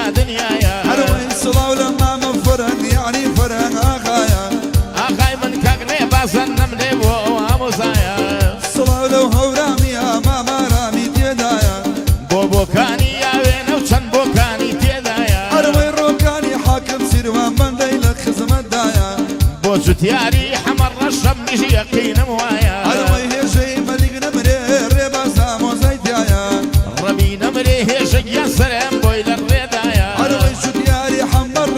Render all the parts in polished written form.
لا دنيايا هروي صلاة لما من فرن يعني فرن أخايا أخاي من كاكني باسن نمدي بو ومسايا صلاة لو هورامي يا ماما رامي تيدايا بو كاني يا وين وشن بو كاني تيدايا هروي روكاني حاكم سيروان بندي لك خزمة دايا بو ستياري حمر رشم نجي يقين موايا هروي هيجي مليك نمري ريبا سامو زيتيايا ربي نمري هيجي يا سلام بويل الردايا هروي ستياري حمر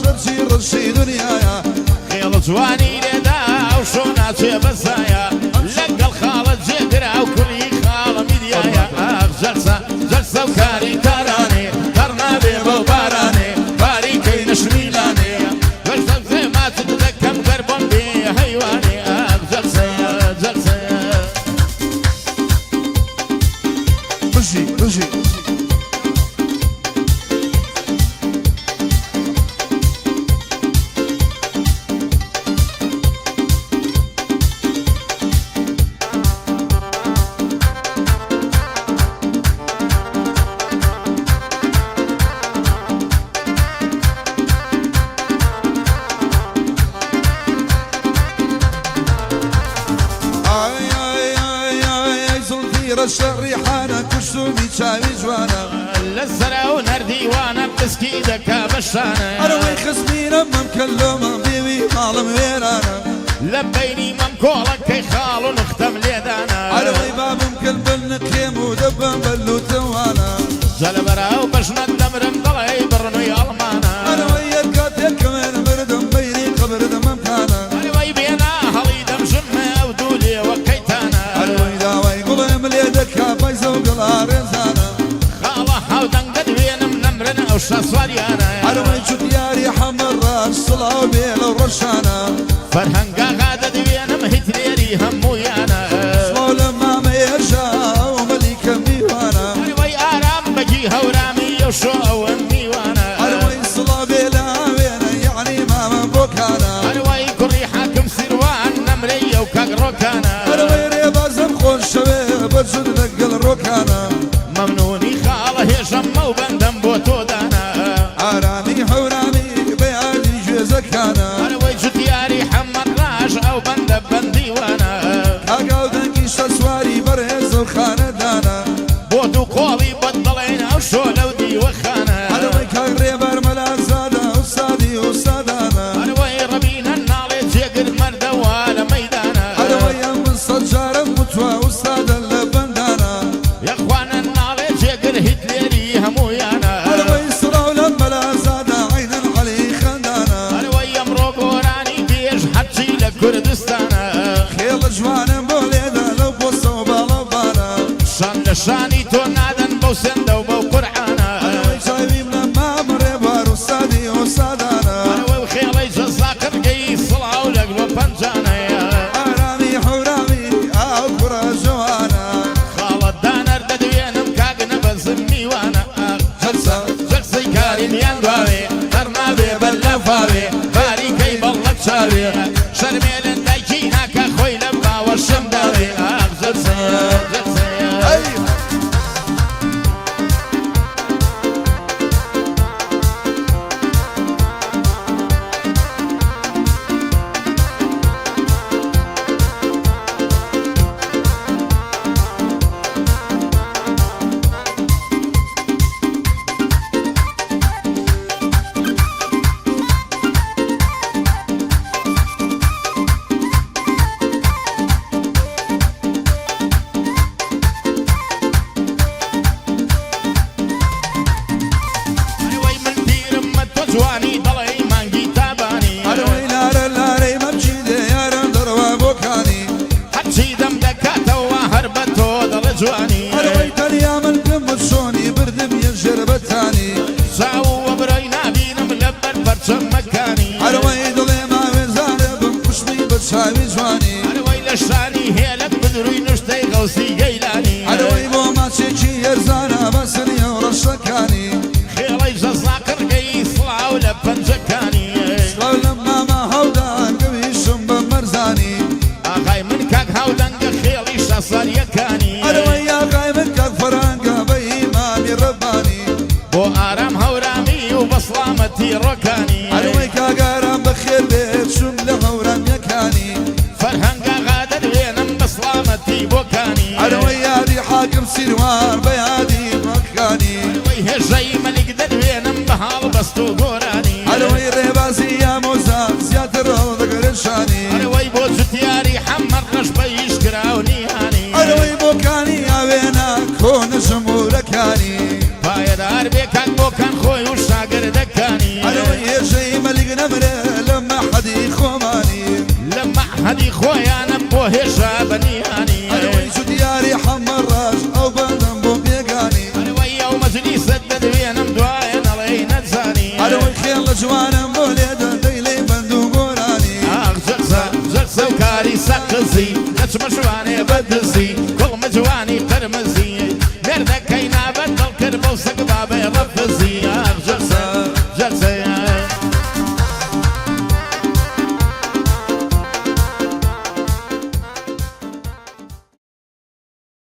رشي رشي دنيايا خيل جواني لدا وشوناتي بسايا لقى الخالد جدرا وكل خال ميديايا جلسة جلسة وكاري كاراني كرنا بيبو باراني باري كي نشميلاني جلسة زي ما تتذكم قربان بي حيواني جلسة جلسة رشي رشي الشريحانة كشومي شاوي جوانا للزرع ونردي وانا بتسكي دكا بشانا اروي خصمي لما مكلمة بيبي مالم ويرانا لبيني ممكولك كي خالو نختم ليدانا اروي باب مكلبن كيم ودبن بلو توانا جلبرا وبشنا الدمر مضلعي برنوي المانا اروي يركاتك كمان بردم بيني قبر دم مكانا اروي بينا هلي دم جمع ودولي وكيتانا اروي داوي قلم ليدك بايزو قلا رزانا خاله حودن قد بينم نمرنا وشاسواريانا اروي شتياري حمر راس صلاة بيل ورشانا فرهنقا غادد بينم هتليري همويانا صلاة لما ما يرجع ومليك ميوانا اروي آرام بجي هورامي وشو وميوانا اروي صلاة بيلا وينا يعني ما من بوكانا اروي كري حاكم سروان نمري وكاكروكانا اروي ريبا زمخون شباب برجد لقل الركانا ممنوني خاله يشم وبندم بوتودانا عرامي حورامي بيالي جوزكانا اروي جدياري حمد راش او بندب بنديوانا كاقاو دنقي شسواري برهز وخانة دانا بوتو قولي بدلين او شولو دي وخانا اروي كاق ريبر ملا زادا وصادي وصادانا اروي ربينا النالي جيقر مردوالا ميدانا اروي من صجارة متوى وصادا لبندانا يا اخوانا النالي جيقر هتليري همويانا اروي صراو لما لا زادا عينا علي خندانا اروي امروق وراني بيش حجي لكردستانا خيل جوان بوليدا لو بوصو بالبانا شاني تونادن بوسند وبو قرعانا اروي شايبي من ما مريبار وصادي وصادانا اروي وخيلي جزاكر قي صلعة ولقلو بنجانا عرامي حورامي اكبر جوانا خالد دانر ددوين مكاقنا بزمي وانا جلسة جلسي كارين يندواري ترنا بي بلفاري باري كي بلق شاري شرميل دايكينا كخوي لبا والشمداري جلسي جلسي ايوه اروي من دير مت جواني ضلي مانجي تاباني اروي نار لاري مبجيدي يا رندر بوكاني حجي دم دكاتا وهربتو ضل جواني اروي تريا من دم شوني بردم ينشر بتاني ساو وبرينا بينم لبر فرشم مكاني اروي ضلي ما وزارة بمكشمي بتشاوي جواني اروي لشاني هيلك بدروي نشتي غوصي جيلاني اروي بو ما تشيكي يرزانا بسني ورشكاني خيلي جزاكر قي صلعة ولبنجكاني لو لما ما هودا قويشم بمرزاني اخاي من كاك هاودنق خيلي شاصر يكاني اروي يا غاي من كفرانقا بإيماني رباني بو آرام هورامي بسلامتي ركاني علوي كاقارم بخير بيت شم لهورم يكاني فرهنگا غادر وينم بسلامتي بوكاني علوي يادي حاكم سيروان بيادي مكاني علوي هجي ملك در وينم بهال بستو قوراني علوي ريباسي يا موزان زيادة الروضة قرشاني علوي بوزتياري حمر رشبيش كراوني هاني علوي بوكاني عوينا كون جمهوركاني بايدار بيكان بوكان خوي وشاقر دكاني علوي يجي ملك نمره لما حدي خوماني لما حدي خويا نبو هجا بنياني علوي شو دياري حمر راج او بدن بو بيقاني علوي يوم مجلس الدد وينم دعاين علينا تزاني علوي خيال جوانم بوليدا ديلي بندو قوراني جلسة وكاري سقزي نتمشوا